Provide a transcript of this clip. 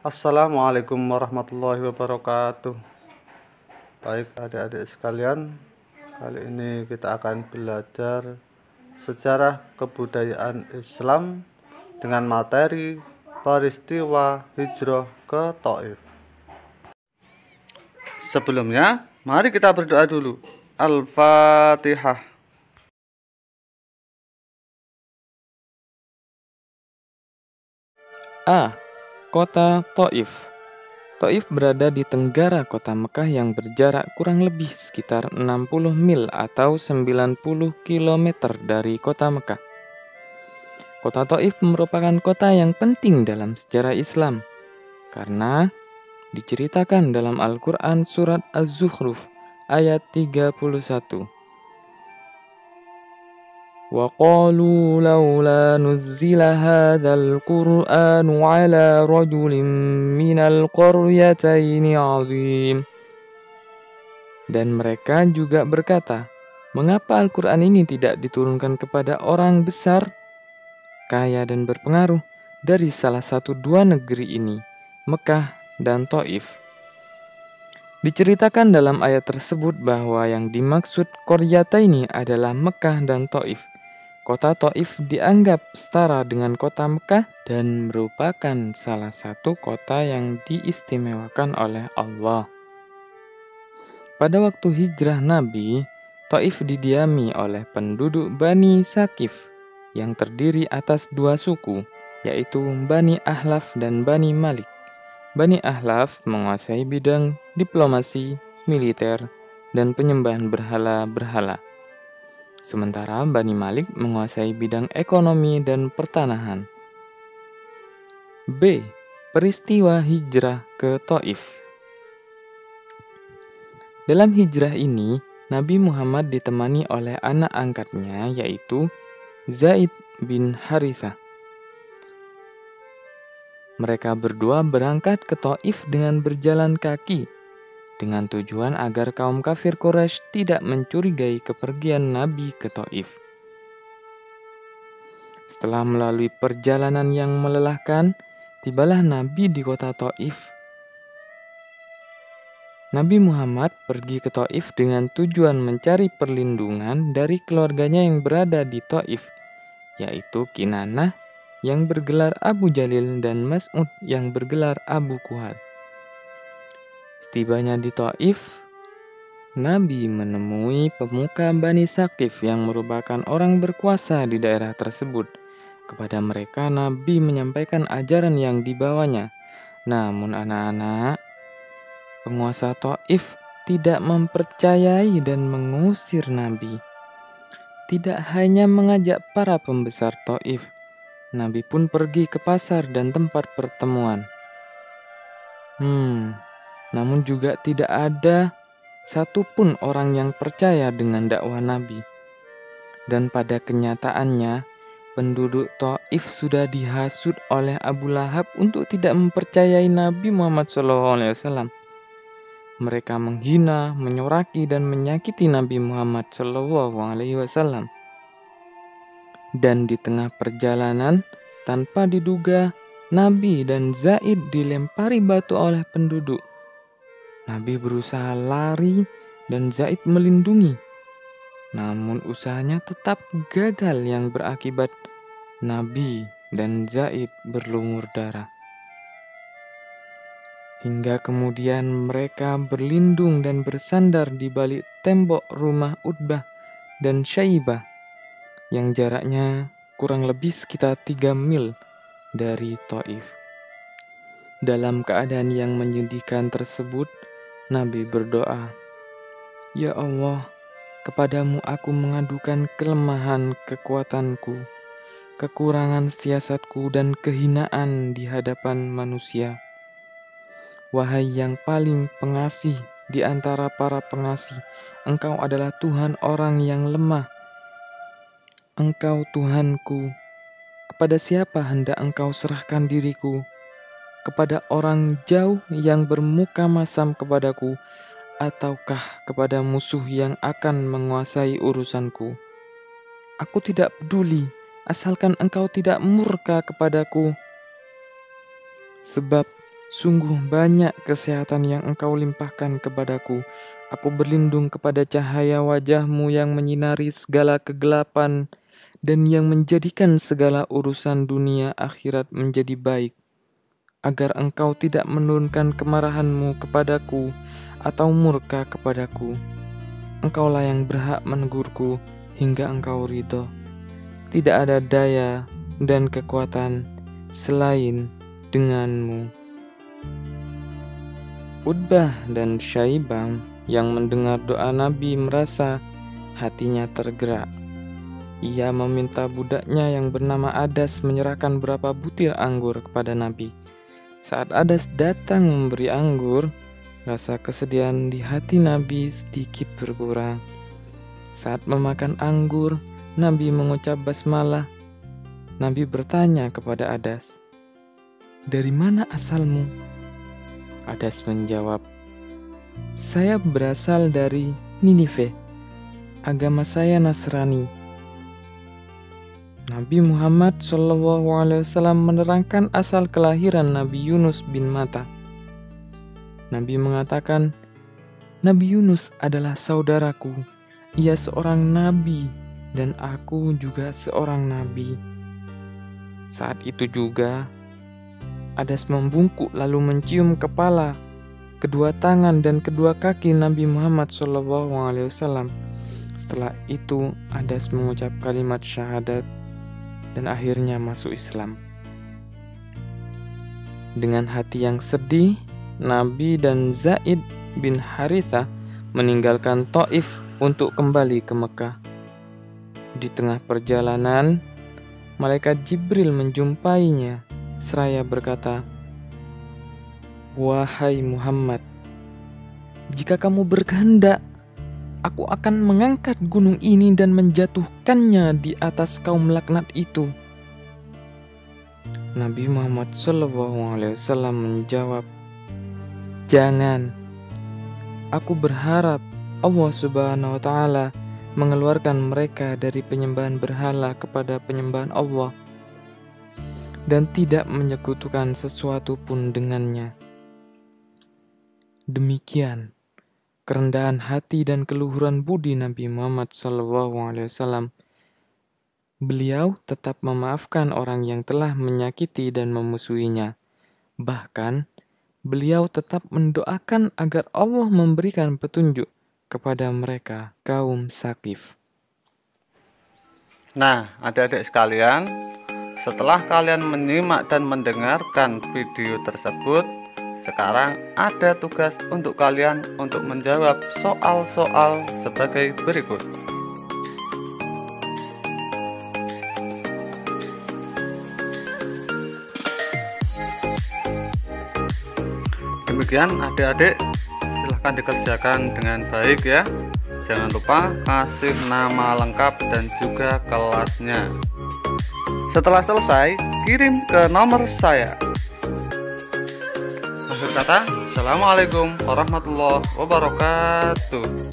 Assalamualaikum warahmatullahi wabarakatuh. Baik adik-adik sekalian, kali ini kita akan belajar sejarah kebudayaan Islam dengan materi peristiwa hijrah ke Taif. Sebelumnya, mari kita berdoa dulu. Al-Fatihah. A. Kota Taif. Taif berada di tenggara kota Mekah yang berjarak kurang lebih sekitar 60 mil atau 90 km dari kota Mekah. Kota Taif merupakan kota yang penting dalam sejarah Islam karena diceritakan dalam Al-Quran surat Az-Zukhruf ayat 31. وَقَالُوا لَوْلَا نُزِّلَ هَذَا الْقُرْآنُ عَلَى رَجُلٍ مِّنَ الْقَرْيَتَيْنِ عَظِيمٍ. Dan mereka juga berkata, mengapa Al-Quran ini tidak diturunkan kepada orang besar, kaya dan berpengaruh dari salah satu dua negeri ini, Mekah dan Taif. Diceritakan dalam ayat tersebut bahwa yang dimaksud Qaryataini adalah Mekah dan Taif. Kota Taif dianggap setara dengan kota Mekah dan merupakan salah satu kota yang diistimewakan oleh Allah. Pada waktu hijrah Nabi, Taif didiami oleh penduduk Bani Sakif yang terdiri atas dua suku, yaitu Bani Ahlaf dan Bani Malik. Bani Ahlaf menguasai bidang diplomasi, militer, dan penyembahan berhala-berhala. Sementara Bani Malik menguasai bidang ekonomi dan pertanahan. B. Peristiwa hijrah ke Taif. Dalam hijrah ini, Nabi Muhammad ditemani oleh anak angkatnya yaitu Zaid bin Harithah. Mereka berdua berangkat ke Taif dengan berjalan kaki, dengan tujuan agar kaum kafir Quraisy tidak mencurigai kepergian Nabi ke Taif. Setelah melalui perjalanan yang melelahkan, tibalah Nabi di kota Taif. Nabi Muhammad pergi ke Taif dengan tujuan mencari perlindungan dari keluarganya yang berada di Taif, yaitu Kinanah yang bergelar Abu Jalil dan Mas'ud yang bergelar Abu Kuhal. Setibanya di Taif, Nabi menemui pemuka Bani Sakif yang merupakan orang berkuasa di daerah tersebut. Kepada mereka Nabi menyampaikan ajaran yang dibawanya. Namun anak-anak, penguasa Taif tidak mempercayai dan mengusir Nabi. Tidak hanya mengajak para pembesar Taif, Nabi pun pergi ke pasar dan tempat pertemuan. Namun juga tidak ada satupun orang yang percaya dengan dakwah Nabi. Dan pada kenyataannya, penduduk Taif sudah dihasut oleh Abu Lahab untuk tidak mempercayai Nabi Muhammad SAW. Mereka menghina, menyoraki, dan menyakiti Nabi Muhammad SAW. Dan di tengah perjalanan, tanpa diduga, Nabi dan Zaid dilempari batu oleh penduduk. Nabi berusaha lari dan Zaid melindungi. Namun usahanya tetap gagal yang berakibat Nabi dan Zaid berlumur darah. Hingga kemudian mereka berlindung dan bersandar di balik tembok rumah Utbah dan Syaibah yang jaraknya kurang lebih sekitar 3 mil dari Taif. Dalam keadaan yang menyedihkan tersebut, Nabi berdoa, "Ya Allah, kepadamu aku mengadukan kelemahan kekuatanku, kekurangan siasatku, dan kehinaan di hadapan manusia. Wahai yang paling pengasih di antara para pengasih, Engkau adalah Tuhan orang yang lemah. Engkau Tuhanku, kepada siapa hendak Engkau serahkan diriku? Kepada orang jauh yang bermuka masam kepadaku, ataukah kepada musuh yang akan menguasai urusanku? Aku tidak peduli, asalkan Engkau tidak murka kepadaku. Sebab Sungguh banyak kesehatan yang Engkau limpahkan kepadaku. Aku berlindung kepada cahaya wajah-Mu yang menyinari segala kegelapan dan yang menjadikan segala urusan dunia akhirat menjadi baik, agar Engkau tidak menurunkan kemarahan-Mu kepadaku atau murka kepadaku. Engkaulah yang berhak menegurku hingga Engkau ridho. Tidak ada daya dan kekuatan selain dengan-Mu. Utbah dan Syaibah yang mendengar doa Nabi merasa hatinya tergerak. Ia meminta budaknya yang bernama Adas menyerahkan beberapa butir anggur kepada Nabi. Saat Adas datang memberi anggur, rasa kesedihan di hati Nabi sedikit berkurang. Saat memakan anggur, Nabi mengucap basmalah. Nabi bertanya kepada Adas, "Dari mana asalmu?" Adas menjawab, "Saya berasal dari Ninive. Agama saya Nasrani." Nabi Muhammad SAW menerangkan asal kelahiran Nabi Yunus bin Matta. Nabi mengatakan, "Nabi Yunus adalah saudaraku. Ia seorang nabi dan aku juga seorang nabi." Saat itu juga Adas membungkuk lalu mencium kepala, kedua tangan dan kedua kaki Nabi Muhammad SAW. Setelah itu Adas mengucap kalimat syahadat dan akhirnya masuk Islam. Dengan hati yang sedih, Nabi dan Zaid bin Harithah meninggalkan Taif untuk kembali ke Mekah. Di tengah perjalanan, malaikat Jibril menjumpainya seraya berkata, "Wahai Muhammad, jika kamu berkehendak, aku akan mengangkat gunung ini dan menjatuhkannya di atas kaum laknat itu." Nabi Muhammad SAW menjawab, "Jangan. Aku berharap Allah Subhanahu wa Ta'ala mengeluarkan mereka dari penyembahan berhala kepada penyembahan Allah dan tidak menyekutukan sesuatu pun dengannya." Demikian kerendahan hati dan keluhuran budi Nabi Muhammad SAW. Beliau tetap memaafkan orang yang telah menyakiti dan memusuhinya. Bahkan, beliau tetap mendoakan agar Allah memberikan petunjuk kepada mereka, kaum Saqif. Nah, adik-adik sekalian, setelah kalian menyimak dan mendengarkan video tersebut, sekarang ada tugas untuk kalian untuk menjawab soal-soal sebagai berikut. Demikian adik-adik, silahkan dikerjakan dengan baik ya. Jangan lupa kasih nama lengkap dan juga kelasnya. Setelah selesai, kirim ke nomor saya. Akhir kata, Assalamualaikum warahmatullahi wabarakatuh.